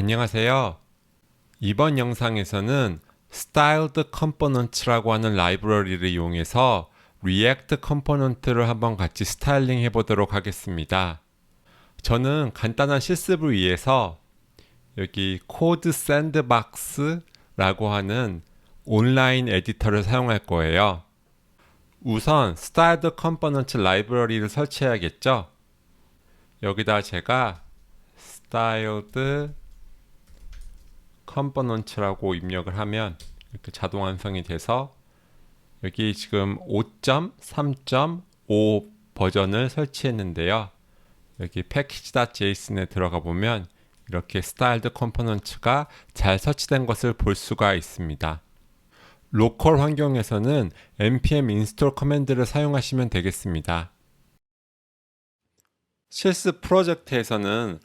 안녕하세요. 이번 영상에서는 Styled Components라고 하는 라이브러리를 이용해서 React 컴포넌트를 한번 같이 스타일링 해보도록 하겠습니다. 저는 간단한 실습을 위해서 여기 코드 샌드박스라고 하는 온라인 에디터를 사용할 거예요. 우선 Styled Components 라이브러리를 설치해야겠죠? 여기다 제가 Styled 컴포넌트라고 입력을 하면 이렇게 자동 완성이 돼서 여기 지금 5.3.5 버전을 설치했는데요. 여기 package.json에 들어가 보면 이렇게 styled components가 잘 설치된 것을 볼 수가 있습니다. 로컬 환경에서는 npm install 커맨드를 사용하시면 되겠습니다. 실습 프로젝트에서는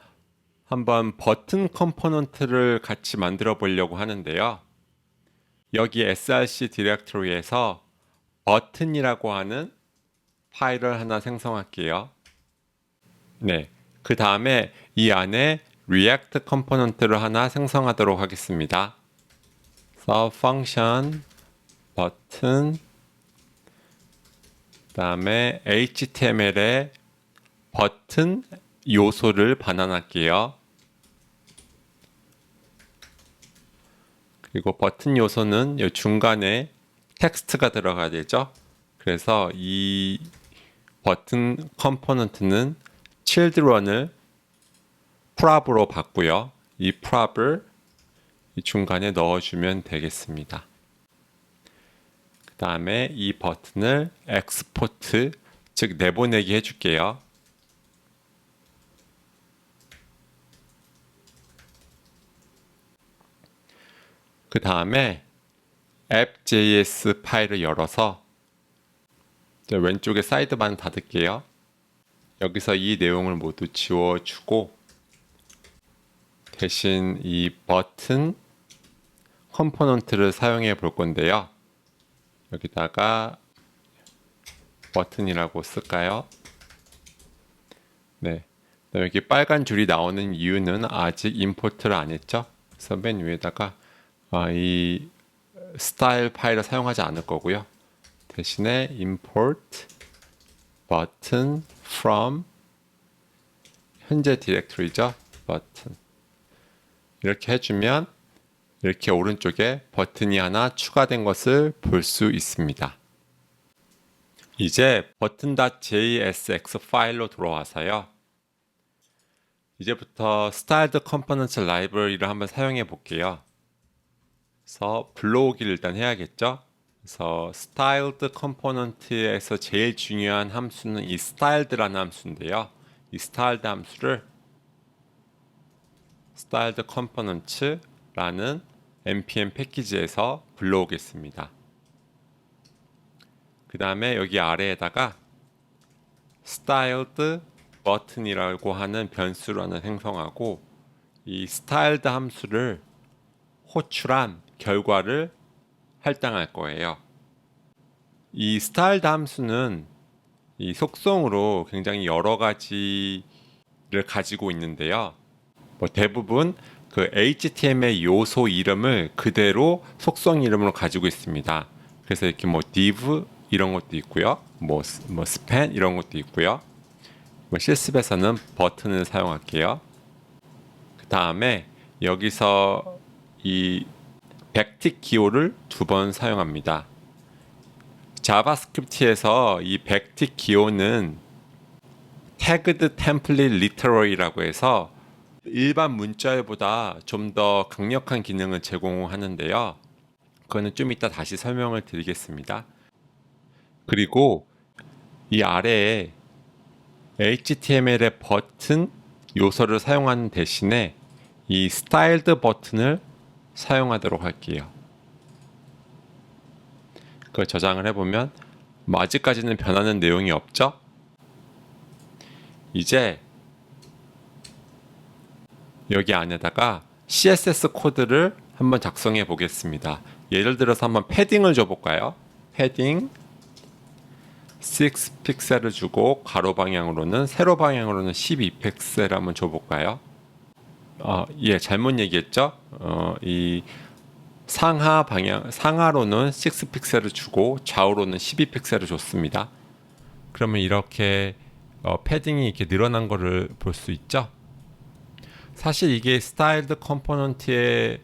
한번 버튼 컴포넌트를 같이 만들어 보려고 하는데요. 여기 src 디렉토리에서 버튼이라고 하는 파일을 하나 생성할게요. 네, 그 다음에 이 안에 React 컴포넌트를 하나 생성하도록 하겠습니다. 그래서 function 버튼 그 다음에 html에 버튼 요소를 반환할게요. 그리고 버튼 요소는 이 중간에 텍스트가 들어가야 되죠. 그래서 이 버튼 컴포넌트는 children을 prop으로 바꾸요. 이 prop을 이 중간에 넣어주면 되겠습니다. 그 다음에 이 버튼을 export, 즉 내보내기 해줄게요. 그 다음에 app.js 파일을 열어서 왼쪽에 사이드바는 닫을게요. 여기서 이 내용을 모두 지워주고 대신 이 버튼 컴포넌트를 사용해 볼 건데요. 여기다가 버튼이라고 쓸까요? 네. 여기 빨간 줄이 나오는 이유는 아직 임포트를 안 했죠. 그래서 맨 위에다가 이 스타일 파일을 사용하지 않을 거고요. 대신에 import button from 현재 디렉토리죠. button 이렇게 해주면 이렇게 오른쪽에 버튼이 하나 추가된 것을 볼 수 있습니다. 이제 button.jsx 파일로 돌아와서요. 이제부터 styled components 라이브러리를 한번 사용해 볼게요. 그래서 불러오기를 일단 해야겠죠. 그래서 styled component에서 제일 중요한 함수는 이 styled라는 함수인데요. 이 styled 함수를 styled components라는 npm 패키지에서 불러오겠습니다. 그 다음에 여기 아래에다가 styled button이라고 하는 변수를 하나 생성하고 이 styled 함수를 호출한 결과를 할당할 거예요. 이 styled 함수는 이 속성으로 굉장히 여러 가지를 가지고 있는데요. 대부분 그 HTML 요소 이름을 그대로 속성 이름으로 가지고 있습니다. 그래서 이렇게 div 이런 것도 있고요. span 이런 것도 있고요. 실습에서는 버튼을 사용할게요. 그 다음에 여기서 이 백틱 기호를 2번 사용합니다. 자바스크립트에서 이 백틱 기호는 tagged template literal이라고 해서 일반 문자열보다 좀 더 강력한 기능을 제공하는데요. 그거는 좀 이따 다시 설명을 드리겠습니다. 그리고 이 아래에 HTML의 버튼 요소를 사용하는 대신에 이 styled 버튼을 사용하도록 할게요. 그걸 저장을 해보면 아직까지는 변하는 내용이 없죠? 이제 여기 안에다가 CSS 코드를 한번 작성해 보겠습니다. 예를 들어서 한번 패딩을 줘볼까요? 패딩 6 픽셀을 주고 가로 방향으로는 세로 방향으로는 12 픽셀 한번 줘볼까요? 예, 잘못 얘기했죠. 이 상하 방향, 상하로는 6 픽셀을 주고 좌우로는 12 픽셀을 줬습니다. 그러면 이렇게 패딩이 이렇게 늘어난 거를 볼 수 있죠. 사실 이게 스타일드 컴포넌트의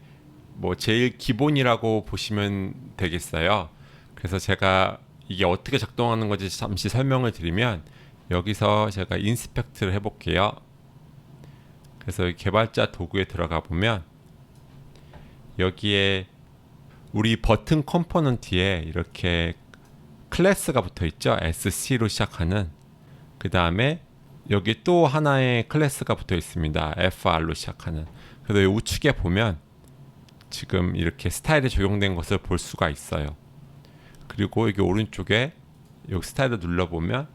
뭐 제일 기본이라고 보시면 되겠어요. 그래서 제가 이게 어떻게 작동하는 건지 잠시 설명을 드리면 여기서 제가 인스펙트를 해볼게요. 그래서 개발자 도구에 들어가 보면 여기에 우리 버튼 컴포넌트에 이렇게 클래스가 붙어 있죠. SC로 시작하는. 그 다음에 여기 또 하나의 클래스가 붙어 있습니다. FR로 시작하는. 그래서 이 우측에 보면 지금 이렇게 스타일이 적용된 것을 볼 수가 있어요. 그리고 여기 오른쪽에 여기 스타일을 눌러보면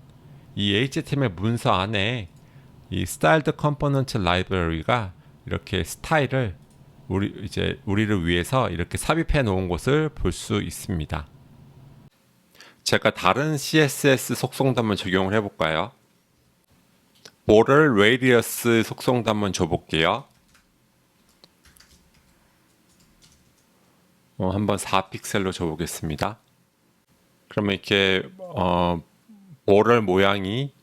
이 HTML 문서 안에 이 스타일드 컴포넌트 라이브러리가 이렇게 스타일을 우리를 위해서 이렇게 삽입해 놓은 것을 볼 수 있습니다. 제가 다른 CSS 속성도 한번 적용을 해볼까요? border radius 속성도 한번 줘볼게요. 한번 4픽셀로 줘보겠습니다. 그러면 이렇게 border 모양이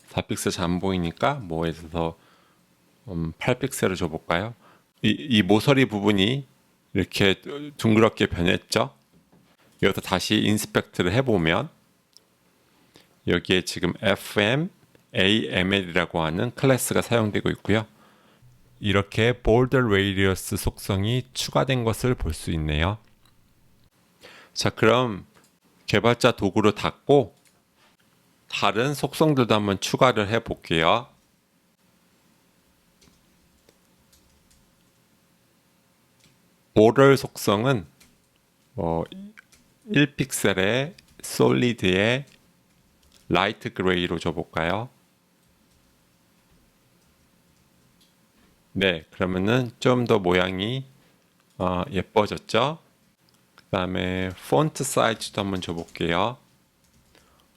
4픽셀 잘 안 보이니까 뭐에서 8픽셀을 줘볼까요? 이 모서리 부분이 이렇게 둥그렇게 변했죠. 여기서 다시 인스펙트를 해보면 여기에 지금 FMAML이라고 하는 클래스가 사용되고 있고요. 이렇게 border radius 속성이 추가된 것을 볼 수 있네요. 자, 그럼 개발자 도구로 닫고 다른 속성들도 한번 추가를 해 볼게요. border 속성은 1픽셀의 solid의 light gray로 줘볼까요? 네, 그러면은 좀 더 모양이 예뻐졌죠? 그 다음에 폰트 사이즈도 한번 줘볼게요.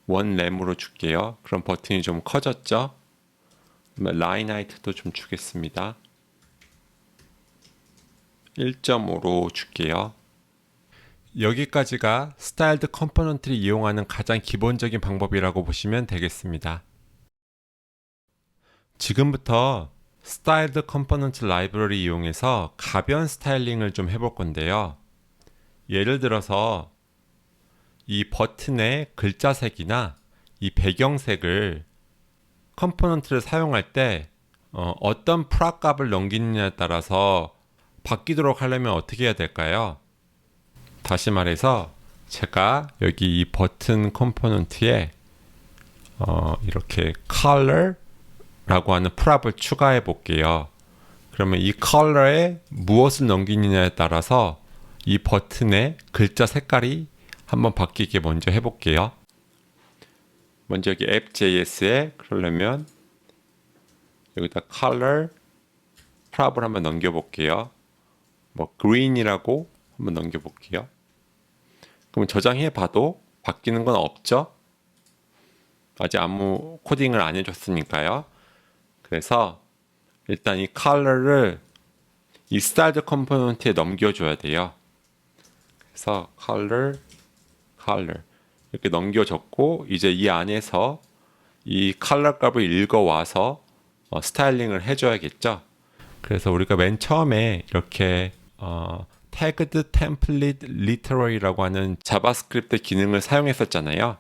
원램으로 줄게요. 그럼 버튼이 좀 커졌죠? 라인 하이트도 좀 주겠습니다. 1.5로 줄게요. 여기까지가 스타일드 컴포넌트를 이용하는 가장 기본적인 방법이라고 보시면 되겠습니다. 지금부터 스타일드 컴포넌트 라이브러리 이용해서 가변 스타일링을 좀 해볼 건데요. 예를 들어서 이 버튼의 글자색이나 이 배경색을 컴포넌트를 사용할 때 어떤 프랍 값을 넘기느냐에 따라서 바뀌도록 하려면 어떻게 해야 될까요? 다시 말해서 제가 여기 이 버튼 컴포넌트에 이렇게 color라고 하는 프랍을 추가해 볼게요. 그러면 이 color에 무엇을 넘기느냐에 따라서 이 버튼의 글자 색깔이 한번 바뀌게 먼저 해볼게요. 먼저 여기 app.js에 그러려면 여기다 color 프랍을 한번 넘겨볼게요. 뭐 green이라고 한번 넘겨볼게요. 그럼 저장해 봐도 바뀌는 건 없죠? 아직 아무 코딩을 안 해줬으니까요. 그래서 일단 이 color를 이 styled 컴포넌트에 넘겨줘야 돼요. 그래서 color 이렇게 넘겨줬고 이제 이 안에서 이 color 값을 읽어와서 스타일링을 해줘야겠죠. 그래서 우리가 맨 처음에 이렇게 tagged template literary라고 하는 자바스크립트 기능을 사용했었잖아요.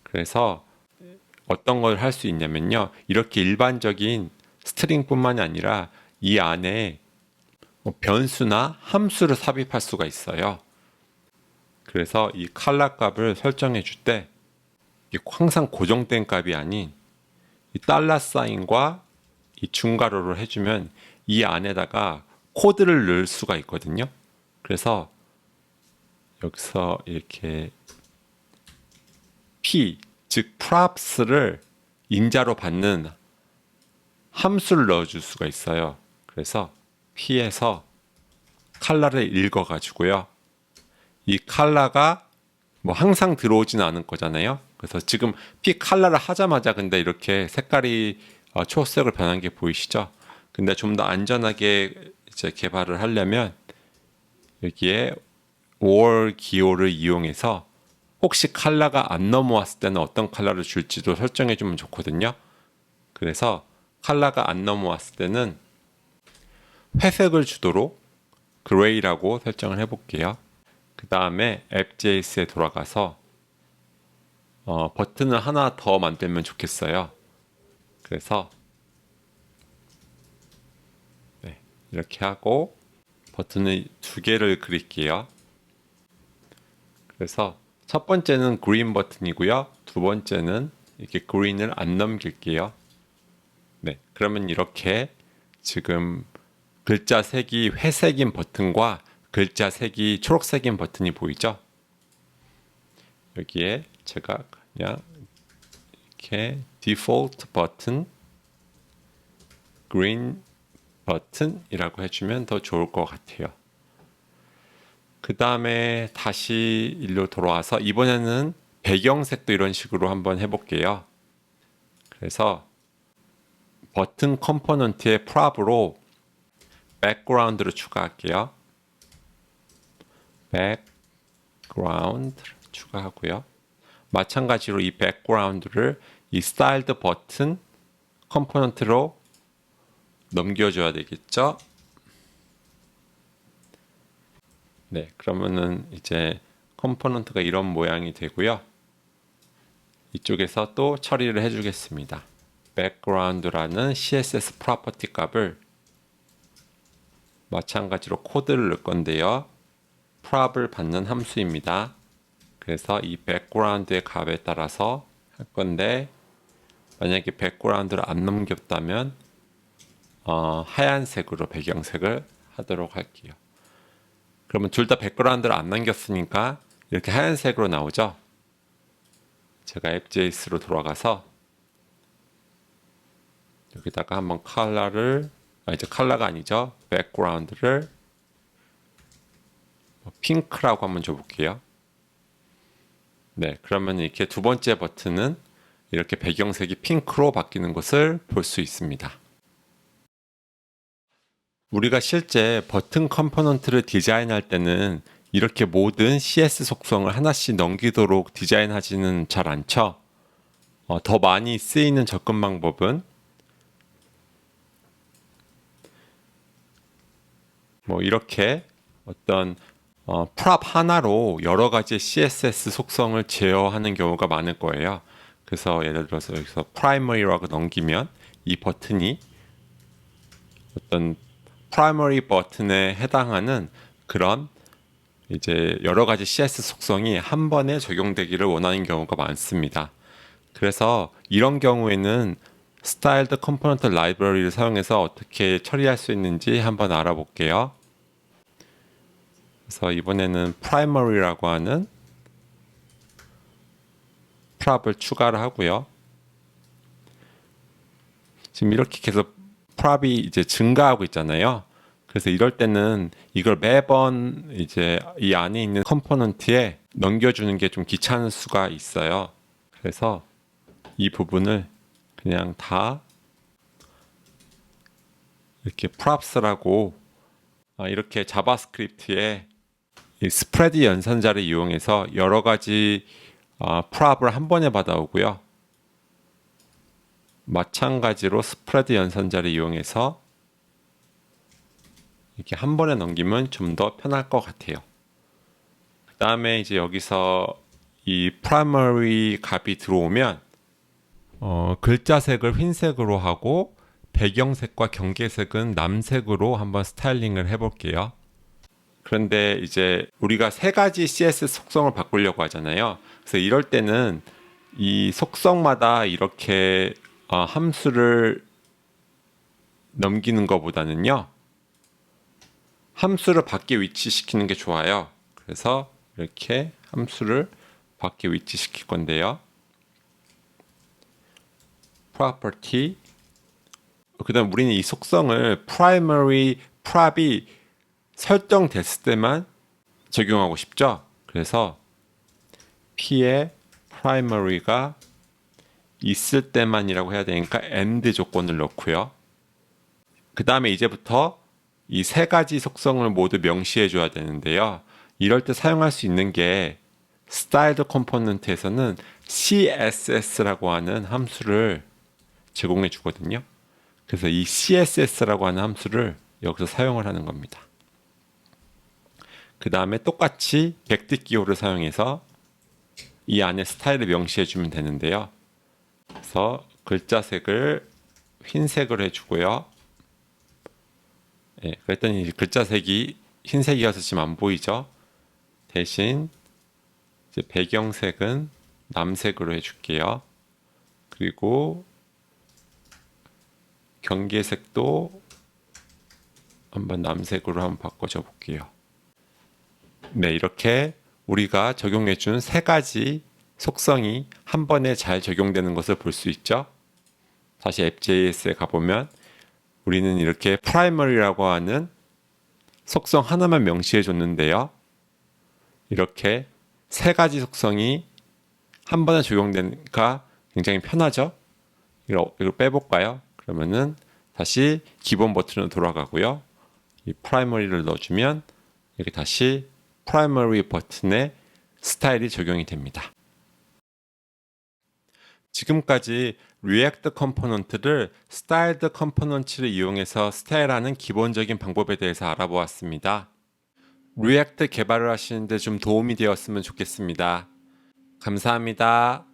그래서 어떤 걸 할 수 있냐면요. 이렇게 일반적인 스트링뿐만이 아니라 이 안에 변수나 함수를 삽입할 수가 있어요. 그래서 이 컬러 값을 설정해 줄 때 항상 고정된 값이 아닌 이 달러 사인과 이 중괄호를 해주면 이 안에다가 코드를 넣을 수가 있거든요. 그래서 여기서 이렇게 p, 즉 props를 인자로 받는 함수를 넣어줄 수가 있어요. 그래서 p에서 컬러를 읽어가지고요. 이 컬러가 뭐 항상 들어오지는 않을 거잖아요. 그래서 지금 p 컬러를 하자마자 근데 이렇게 색깔이 초록색으로 변한 게 보이시죠? 근데 좀 더 안전하게 이제 개발을 하려면 여기에 or 기호를 이용해서 혹시 컬러가 안 넘어왔을 때는 어떤 컬러를 줄지도 설정해 주면 좋거든요. 그래서 컬러가 안 넘어왔을 때는 회색을 주도록 그레이라고 설정을 해볼게요. 그 다음에 앱.js에 돌아가서 버튼을 하나 더 만들면 좋겠어요. 그래서 네, 이렇게 하고 버튼을 두 개를 그릴게요. 그래서 첫 번째는 그린 버튼이고요. 두 번째는 이렇게 그린을 안 넘길게요. 네, 그러면 이렇게 지금 글자 색이 회색인 버튼과 글자 색이 초록색인 버튼이 보이죠? 여기에 제가 그냥 이렇게 디폴트 버튼, 그린 버튼이라고 해주면 더 좋을 것 같아요. 그 다음에 다시 일로 돌아와서 이번에는 배경색도 이런 식으로 한번 해볼게요. 그래서 버튼 컴포넌트의 프롭으로 백그라운드를 추가할게요. 백그라운드를 추가하고요. 마찬가지로 이 백그라운드를 이 스타일드 버튼 컴포넌트로 넘겨줘야 되겠죠. 네, 그러면은 이제 컴포넌트가 이런 모양이 되고요. 이쪽에서 또 처리를 해주겠습니다. background라는 CSS 프로퍼티 값을 마찬가지로 코드를 넣을 건데요. prop을 받는 함수입니다. 그래서 이 background의 값에 따라서 할 건데 만약에 background를 안 넘겼다면 하얀색으로 배경색을 하도록 할게요. 그러면 둘 다 백그라운드를 안 남겼으니까 이렇게 하얀색으로 나오죠. 제가 앱.js로 돌아가서 여기다가 한번 컬러를 이제 컬러가 아니죠. 백그라운드를 핑크라고 한번 줘볼게요. 네, 그러면 이렇게 두 번째 버튼은 이렇게 배경색이 핑크로 바뀌는 것을 볼 수 있습니다. 우리가 실제 버튼 컴포넌트를 디자인할 때는 이렇게 모든 CS 속성을 하나씩 넘기도록 디자인하지는 잘 않죠. 더 많이 쓰이는 접근 방법은 뭐 이렇게 어떤 프롭 하나로 여러 가지 CSS 속성을 제어하는 경우가 많을 거예요. 그래서 예를 들어서 여기서 primary라고 넘기면 이 버튼이 어떤 primary 버튼에 해당하는 그런 이제 여러 가지 CS 속성이 한 번에 적용되기를 원하는 경우가 많습니다. 그래서 이런 경우에는 스타일드 컴포넌트 라이브러리를 사용해서 어떻게 처리할 수 있는지 한번 알아볼게요. 그래서 이번에는 primary라고 하는 prop을 추가를 하고요. 지금 이렇게 계속 prop이 이제 증가하고 있잖아요. 그래서 이럴 때는 이걸 매번 이제 이 안에 있는 컴포넌트에 넘겨주는 게 좀 귀찮을 수가 있어요. 그래서 이 부분을 그냥 다 이렇게 props라고 이렇게 자바스크립트에 이 스프레드 연산자를 이용해서 여러 가지 prop을 한 번에 받아오고요. 마찬가지로 스프레드 연산자를 이용해서 이렇게 한 번에 넘기면 좀 더 편할 것 같아요. 그 다음에 이제 여기서 이 primary 값이 들어오면 글자색을 흰색으로 하고 배경색과 경계색은 남색으로 한번 스타일링을 해볼게요. 그런데 이제 우리가 세 가지 CSS 속성을 바꾸려고 하잖아요. 그래서 이럴 때는 이 속성마다 이렇게 함수를 넘기는 것보다는요. 함수를 밖에 위치시키는 게 좋아요. 그래서 이렇게 함수를 밖에 위치시킬 건데요. property. 그다음 우리는 이 속성을 primary prop이 설정됐을 때만 적용하고 싶죠. 그래서 p의 primary가 있을 때만이라고 해야 되니까 and 조건을 넣고요. 그 다음에 이제부터 이 세 가지 속성을 모두 명시해 줘야 되는데요. 이럴 때 사용할 수 있는 게 스타일드 컴포넌트에서는 CSS라고 하는 함수를 제공해 주거든요. 그래서 이 CSS라고 하는 함수를 여기서 사용을 하는 겁니다. 그 다음에 똑같이 백드 기호를 사용해서 이 안에 스타일을 명시해 주면 되는데요. 그래서 글자색을 흰색으로 해주고요. 예, 그랬더니 글자색이 흰색이어서 지금 안 보이죠? 대신 이제 배경색은 남색으로 해줄게요. 그리고 경계색도 한번 남색으로 한번 바꿔줘 볼게요. 네, 이렇게 우리가 적용해 준 세 가지 속성이 한 번에 잘 적용되는 것을 볼 수 있죠. 다시 앱.js에 가보면 우리는 이렇게 프라이머리라고 하는 속성 하나만 명시해 줬는데요. 이렇게 세 가지 속성이 한 번에 적용되니까 굉장히 편하죠. 이걸 빼볼까요? 그러면은 다시 기본 버튼으로 돌아가고요. 이 프라이머리를 넣어주면 이렇게 다시 프라이머리 버튼에 스타일이 적용이 됩니다. 지금까지 리액트 컴포넌트를 스타일드 컴포넌트를 이용해서 스타일하는 기본적인 방법에 대해서 알아보았습니다. 리액트 개발을 하시는데 좀 도움이 되었으면 좋겠습니다. 감사합니다.